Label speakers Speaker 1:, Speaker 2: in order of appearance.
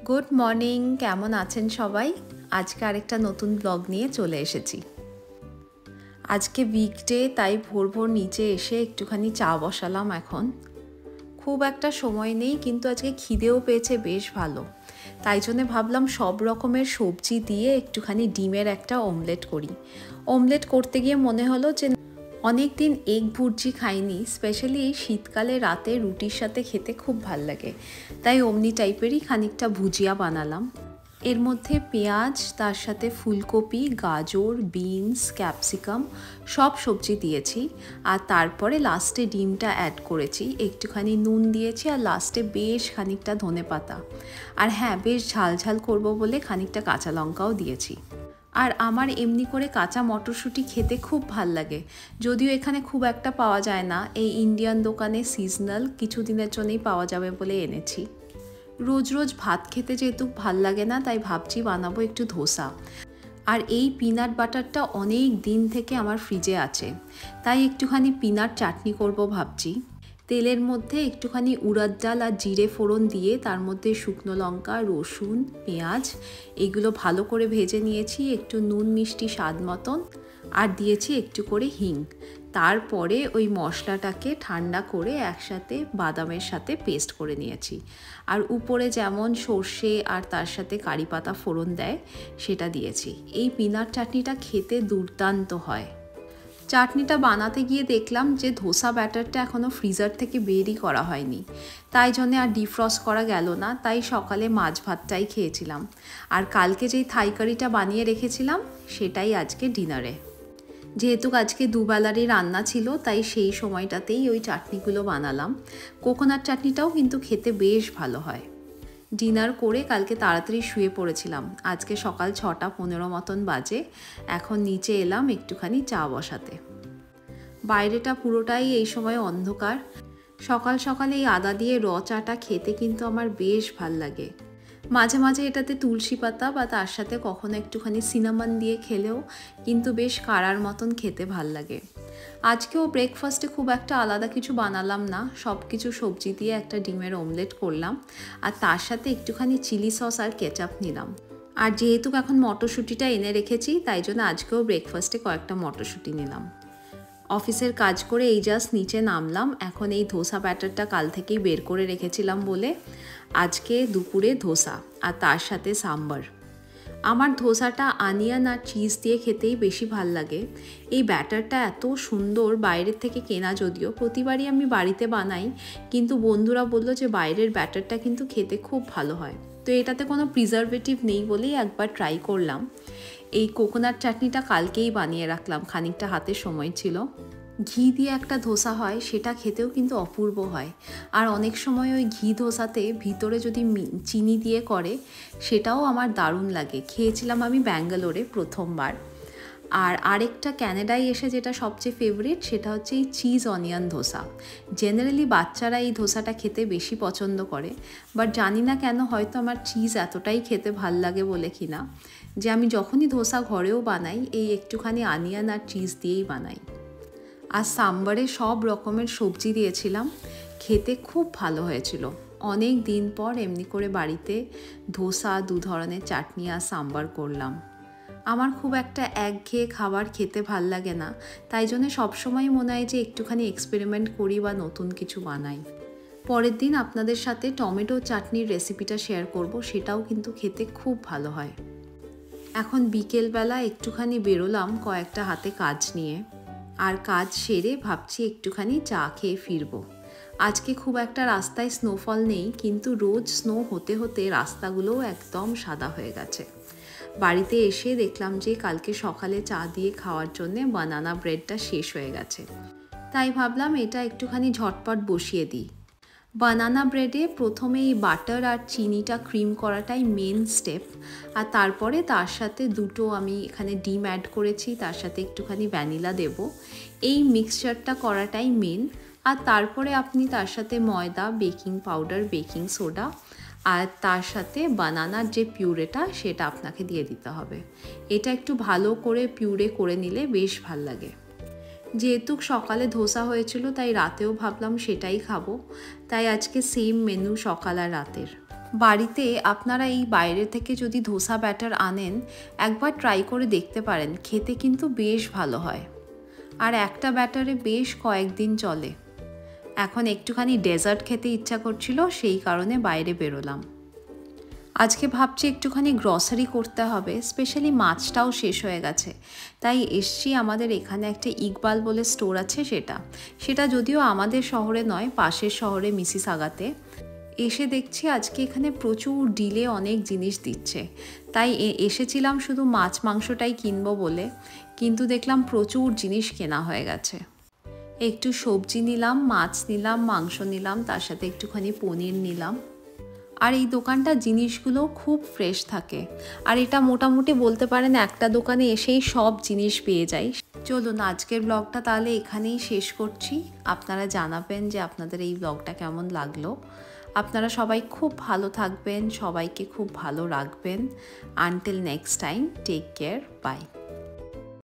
Speaker 1: Good morning, কেমন আছেন সবাই? আজকে আরেকটা নতুন ব্লগ নিয়ে চলে এসেছি। আজকে উইকডে, তাই ভোর ভোর নিচে এসে একটুখানি চা বসালাম। এখন খুব একটা সময় নেই, কিন্তু আজকে খিদেও পেয়েছে বেশ ভালো। তাই জন্যে ভাবলাম সব রকমের সবজি দিয়ে একটুখানি ডিমের একটা অমলেট করি। অমলেট করতে গিয়ে মনে হলো যে অনেক দিন এগ ভুর্জি খাইনি, স্পেশালি এই শীতকালে রাতে রুটির সাথে খেতে খুব ভাল লাগে। তাই অমনি টাইপেরই খানিকটা ভুজিয়া বানালাম। এর মধ্যে পেঁয়াজ, তার সাথে ফুলকপি, গাজর, বিনস, ক্যাপসিকাম সব সবজি দিয়েছি। আর তারপরে লাস্টে ডিমটা অ্যাড করেছি, একটুখানি নুন দিয়েছি, আর লাস্টে বেশ খানিকটা ধনেপাতা। আর হ্যাঁ, বেশ ঝাল ঝাল করবো বলে খানিকটা কাঁচা লঙ্কাও দিয়েছি। আর আমার এমনি করে কাঁচা মটরশুঁটি খেতে খুব ভাল লাগে, যদিও এখানে খুব একটা পাওয়া যায় না। এই ইন্ডিয়ান দোকানে সিজনাল কিছুদিনের জন্যই পাওয়া যাবে বলে এনেছি। রোজ রোজ ভাত খেতে যেহেতু ভাল লাগে না, তাই ভাবছি বানাবো একটু ধোসা। আর এই পিনাট বাটারটা অনেক দিন থেকে আমার ফ্রিজে আছে, তাই একটুখানি পিনাট চাটনি করব ভাবছি। তেলের মধ্যে একটুখানি উড়দ ডাল আর জিরে ফোড়ন দিয়ে তার মধ্যে শুকনো লঙ্কা, রসুন, পেঁয়াজ এগুলো ভালো করে ভেজে নিয়েছি, একটু নুন মিষ্টি স্বাদ মতন, আর দিয়েছি একটু করে হিং। তারপরে ওই মশলাটাকে ঠান্ডা করে একসাথে বাদামের সাথে পেস্ট করে নিয়েছি। আর উপরে যেমন সর্ষে আর তার সাথে কারি পাতা ফোড়ন দেয় সেটা দিয়েছি। এই পিনাট চাটনিটা খেতে দুর্দান্ত হয়। চাটনিটা বানাতে গিয়ে দেখলাম যে ধোসা ব্যাটারটা এখনও ফ্রিজার থেকে বেরই করা হয়নি, তাই জন্যে আর ডিফ্রস্ট করা গেল না। তাই সকালে মাছ ভাতটাই খেয়েছিলাম। আর কালকে যেই থাই কারিটা বানিয়ে রেখেছিলাম সেটাই আজকে ডিনারে। যেহেতু আজকে দুবেলারই রান্না ছিল, তাই সেই সময়টাতেই ওই চাটনিগুলো বানালাম। কোকোনাট চাটনিটাও কিন্তু খেতে বেশ ভালো হয়। ডিনার করে কালকে তাড়াতাড়ি শুয়ে পড়েছিলাম। আজকে সকাল 6:15 মতন বাজে। এখন নিচে এলাম একটুখানি চা বসাতে। বাইরেটা পুরোটাই এই সময় অন্ধকার। সকাল সকাল এই আদা দিয়ে র চাটা খেতে কিন্তু আমার বেশ ভাল লাগে। মাঝে মাঝে এটাতে তুলসী পাতা বা তার সাথে কখনো একটুখানি সিনামন দিয়ে খেলেও কিন্তু বেশ কাড়ার মতন খেতে ভাল লাগে। আজকেও ব্রেকফাস্টে খুব একটা আলাদা কিছু বানালাম না, সব কিছু সবজি দিয়ে একটা ডিমের অমলেট করলাম, আর তার সাথে একটুখানি চিলি সস আর কেচাপ নিলাম। আর যেহেতু এখন মটরশুঁটিটা এনে রেখেছি, তাই জন্য আজকেও ব্রেকফাস্টে কয়েকটা মটরশুঁটি নিলাম। অফিসের কাজ করে এই জাস্ট নিচে নামলাম। এখন এই ধোসা ব্যাটারটা কাল থেকেই বের করে রেখেছিলাম বলে আজকে দুপুরে ধোসা, আর তার সাথে সাম্বার। আমার ধোসাটা আনিয়ন আর চিজ দিয়ে খেতেই বেশি ভাল লাগে। এই ব্যাটারটা এত সুন্দর, বাইরের থেকে কেনা যদিও, প্রতিবারই আমি বাড়িতে বানাই, কিন্তু বন্ধুরা বললো যে বাইরের ব্যাটারটা কিন্তু খেতে খুব ভালো হয়। তো এটাতে কোনো প্রিজারভেটিভ নেই বলেই একবার ট্রাই করলাম। এই কোকোনাট চাটনিটা কালকেই বানিয়ে রাখলাম, খানিকটা হাতে সময় ছিল। ঘি দিয়ে একটা ধোসা হয়, সেটা খেতেও কিন্তু অপূর্ব হয়। আর অনেক সময় ওই ঘি ধোসাতে ভিতরে যদি চিনি দিয়ে করে, সেটাও আমার দারুণ লাগে। খেয়েছিলাম আমি ব্যাঙ্গালোরে প্রথমবার। আর আরেকটা ক্যানাডায় এসে যেটা সবচেয়ে ফেভারিট, সেটা হচ্ছে এই চিজ অনিয়ন ধোসা। জেনারেলি বাচ্চারা এই ধোসাটা খেতে বেশি পছন্দ করে, বাট জানি না কেন, হয়তো আমার চিজ এতটাই খেতে ভাল লাগে বলে কিনা, যে আমি যখনই ধোসা ঘরেও বানাই এই একটুখানি অনিয়ন আর চিজ দিয়েই বানাই। আর সাম্বারে সব রকমের সবজি দিয়েছিলাম, খেতে খুব ভালো হয়েছিল। অনেক দিন পর এমনি করে বাড়িতে ধোসা, দু ধরনের চাটনি আর সাম্বার করলাম। আমার খুব একটা একঘেয়ে খাবার খেতে ভাল লাগে না, তাই জন্য সবসময় মনে হয় যে একটুখানি এক্সপেরিমেন্ট করি বা নতুন কিছু বানাই। পরের দিন আপনাদের সাথে টমেটো চাটনির রেসিপিটা শেয়ার করব, সেটাও কিন্তু খেতে খুব ভালো হয়। এখন বিকেলবেলা একটুখানি বেরোলাম কয়েকটা হাতে কাজ নিয়ে, আর কাজ সেরে ভাবছি একটুখানি চা খেয়ে ফিরবো। আজকে খুব একটা রাস্তায় স্নোফল নেই, কিন্তু রোজ স্নো হতে হতে রাস্তাগুলোও একদম সাদা হয়ে গেছে। বাড়িতে এসে দেখলাম যে কালকে সকালে চা দিয়ে খাওয়ার জন্য বানানা ব্রেডটা শেষ হয়ে গেছে, তাই ভাবলাম এটা একটুখানি ঝটপট বসিয়ে দিই। বানানা ব্রেডে প্রথমে এই বাটার আর চিনিটা ক্রিম করাটাই মেন স্টেপ, আর তারপরে তার সাথে দুটো আমি এখানে ডিম অ্যাড করেছি, তার সাথে একটুখানি ভ্যানিলা দেব। এই মিক্সচারটা করাটাই মেন। আর তারপরে আপনি তার সাথে ময়দা, বেকিং পাউডার, বেকিং সোডা, আর তার সাথে বানানার যে পিউরেটা সেটা আপনাকে দিয়ে দিতে হবে। এটা একটু ভালো করে পিউরে করে নিলে বেশ ভাল লাগে। যেহেতু সকালে ধোসা হয়েছিল, তাই রাতেও ভাবলাম সেটাই খাবো, তাই আজকে সেম মেনু সকাল আর রাতের। বাড়িতে আপনারা এই বাইরে থেকে যদি ধোসা ব্যাটার আনেন, একবার ট্রাই করে দেখতে পারেন, খেতে কিন্তু বেশ ভালো হয়। আর একটা ব্যাটারে বেশ কয়েকদিন চলে। এখন একটুখানি ডেজার্ট খেতে ইচ্ছা করছিল, সেই কারণে বাইরে বেরোলাম। আজকে ভাবছি একটুখানি গ্রসারি করতে হবে, স্পেশালি মাছটাও শেষ হয়ে গেছে, তাই এসছি আমাদের এখানে একটা ইকবাল বলে স্টোর আছে, সেটা যদিও আমাদের শহরে নয়, পাশের শহরে মিসিসাগাতে। এসে দেখছি আজকে এখানে প্রচুর ডিলে অনেক জিনিস দিচ্ছে, তাই এসেছিলাম শুধু মাছ মাংসটাই কিনবো বলে, কিন্তু দেখলাম প্রচুর জিনিস কেনা হয়ে গেছে। একটু সবজি নিলাম, মাছ নিলাম, মাংস নিলাম, তার সাথে একটুখানি পনির নিলাম। আর এই দোকানটা জিনিসগুলো খুব ফ্রেশ থাকে, আর এটা মোটামুটি বলতে পারেন একটা দোকানে এসেই সব জিনিস পেয়ে যাই। চলুন আজকের ব্লগটা তাহলে এখানেই শেষ করছি। আপনারা জানাবেন যে আপনাদের এই ব্লগটা কেমন লাগলো। আপনারা সবাই খুব ভালো থাকবেন, সবাইকে খুব ভালো রাখবেন। Until next time, take care, by.